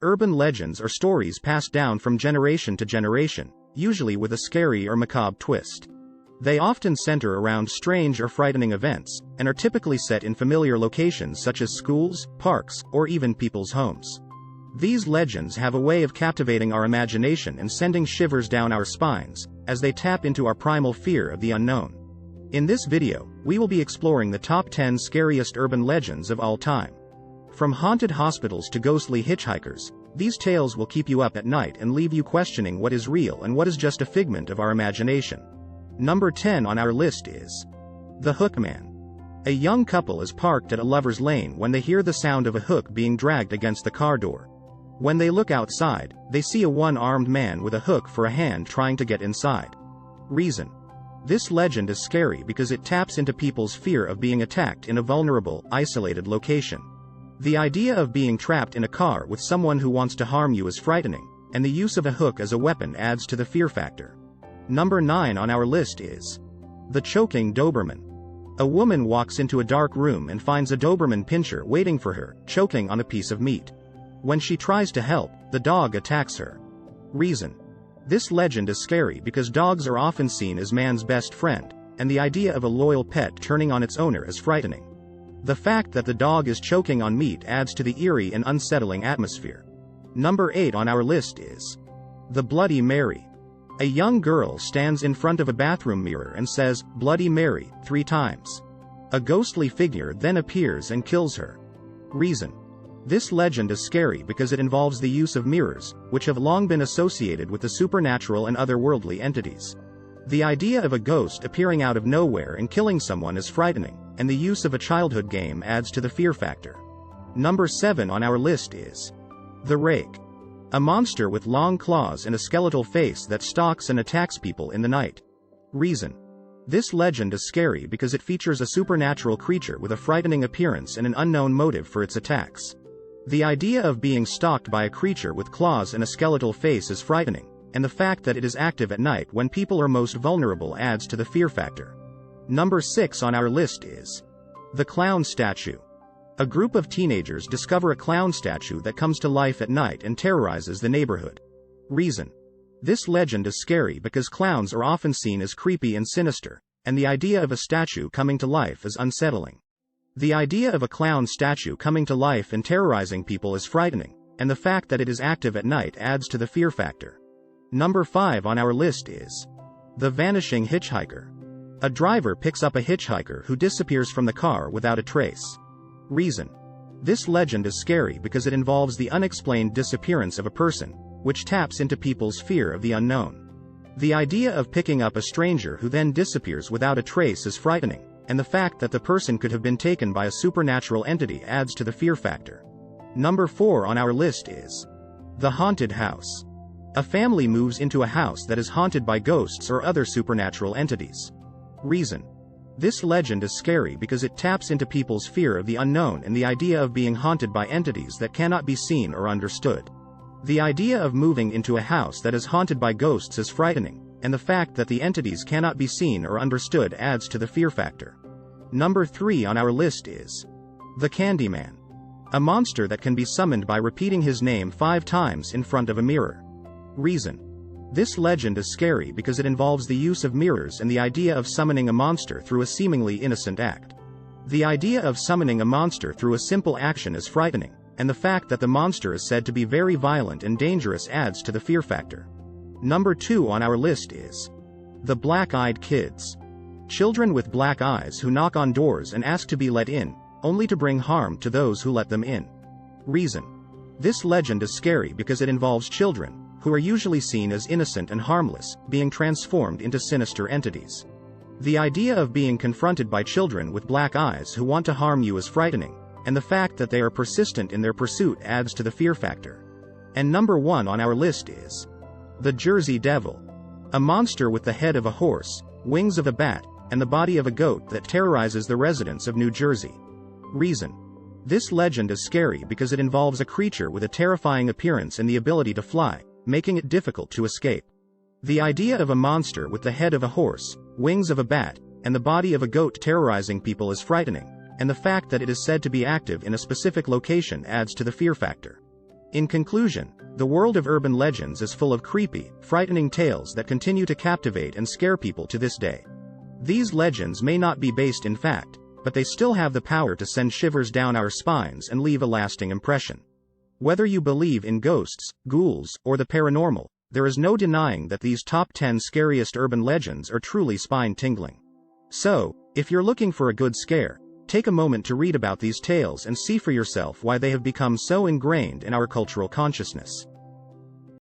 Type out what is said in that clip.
Urban legends are stories passed down from generation to generation, usually with a scary or macabre twist. They often center around strange or frightening events, and are typically set in familiar locations such as schools, parks, or even people's homes. These legends have a way of captivating our imagination and sending shivers down our spines, as they tap into our primal fear of the unknown. In this video, we will be exploring the top 10 scariest urban legends of all time. From haunted hospitals to ghostly hitchhikers, these tales will keep you up at night and leave you questioning what is real and what is just a figment of our imagination. Number 10 on our list is the Hook Man. A young couple is parked at a lover's lane when they hear the sound of a hook being dragged against the car door. When they look outside, they see a one-armed man with a hook for a hand trying to get inside. Reason: this legend is scary because it taps into people's fear of being attacked in a vulnerable, isolated location. The idea of being trapped in a car with someone who wants to harm you is frightening, and the use of a hook as a weapon adds to the fear factor. Number 9 on our list is the Choking Doberman. A woman walks into a dark room and finds a Doberman pinscher waiting for her, choking on a piece of meat. When she tries to help, the dog attacks her. Reason: this legend is scary because dogs are often seen as man's best friend, and the idea of a loyal pet turning on its owner is frightening. The fact that the dog is choking on meat adds to the eerie and unsettling atmosphere. Number 8 on our list is the Bloody Mary. A young girl stands in front of a bathroom mirror and says, "Bloody Mary," 3 times. A ghostly figure then appears and kills her. Reason: this legend is scary because it involves the use of mirrors, which have long been associated with the supernatural and otherworldly entities. The idea of a ghost appearing out of nowhere and killing someone is frightening, and the use of a childhood game adds to the fear factor. Number 7 on our list is the Rake. A monster with long claws and a skeletal face that stalks and attacks people in the night. Reason: this legend is scary because it features a supernatural creature with a frightening appearance and an unknown motive for its attacks. The idea of being stalked by a creature with claws and a skeletal face is frightening, and the fact that it is active at night when people are most vulnerable adds to the fear factor. Number 6 on our list is the Clown Statue. A group of teenagers discover a clown statue that comes to life at night and terrorizes the neighborhood. Reason: this legend is scary because clowns are often seen as creepy and sinister, and the idea of a statue coming to life is unsettling. The idea of a clown statue coming to life and terrorizing people is frightening, and the fact that it is active at night adds to the fear factor. Number 5 on our list is the Vanishing Hitchhiker. A driver picks up a hitchhiker who disappears from the car without a trace. Reason: this legend is scary because it involves the unexplained disappearance of a person, which taps into people's fear of the unknown. The idea of picking up a stranger who then disappears without a trace is frightening, and the fact that the person could have been taken by a supernatural entity adds to the fear factor. Number 4 on our list is the Haunted House. A family moves into a house that is haunted by ghosts or other supernatural entities. Reason: this legend is scary because it taps into people's fear of the unknown and the idea of being haunted by entities that cannot be seen or understood. The idea of moving into a house that is haunted by ghosts is frightening, and the fact that the entities cannot be seen or understood adds to the fear factor. Number 3 on our list is the Candyman. A monster that can be summoned by repeating his name 5 times in front of a mirror. Reason: this legend is scary because it involves the use of mirrors and the idea of summoning a monster through a seemingly innocent act. The idea of summoning a monster through a simple action is frightening, and the fact that the monster is said to be very violent and dangerous adds to the fear factor. Number 2 on our list is the Black-Eyed Kids. Children with black eyes who knock on doors and ask to be let in, only to bring harm to those who let them in. Reason: this legend is scary because it involves children, who are usually seen as innocent and harmless, being transformed into sinister entities. The idea of being confronted by children with black eyes who want to harm you is frightening, and the fact that they are persistent in their pursuit adds to the fear factor. And number 1 on our list is the Jersey Devil. A monster with the head of a horse, wings of a bat, and the body of a goat that terrorizes the residents of New Jersey. Reason: this legend is scary because it involves a creature with a terrifying appearance and the ability to fly, making it difficult to escape. The idea of a monster with the head of a horse, wings of a bat, and the body of a goat terrorizing people is frightening, and the fact that it is said to be active in a specific location adds to the fear factor. In conclusion, the world of urban legends is full of creepy, frightening tales that continue to captivate and scare people to this day. These legends may not be based in fact, but they still have the power to send shivers down our spines and leave a lasting impression. Whether you believe in ghosts, ghouls, or the paranormal, there is no denying that these top 10 scariest urban legends are truly spine-tingling. So, if you're looking for a good scare, take a moment to read about these tales and see for yourself why they have become so ingrained in our cultural consciousness.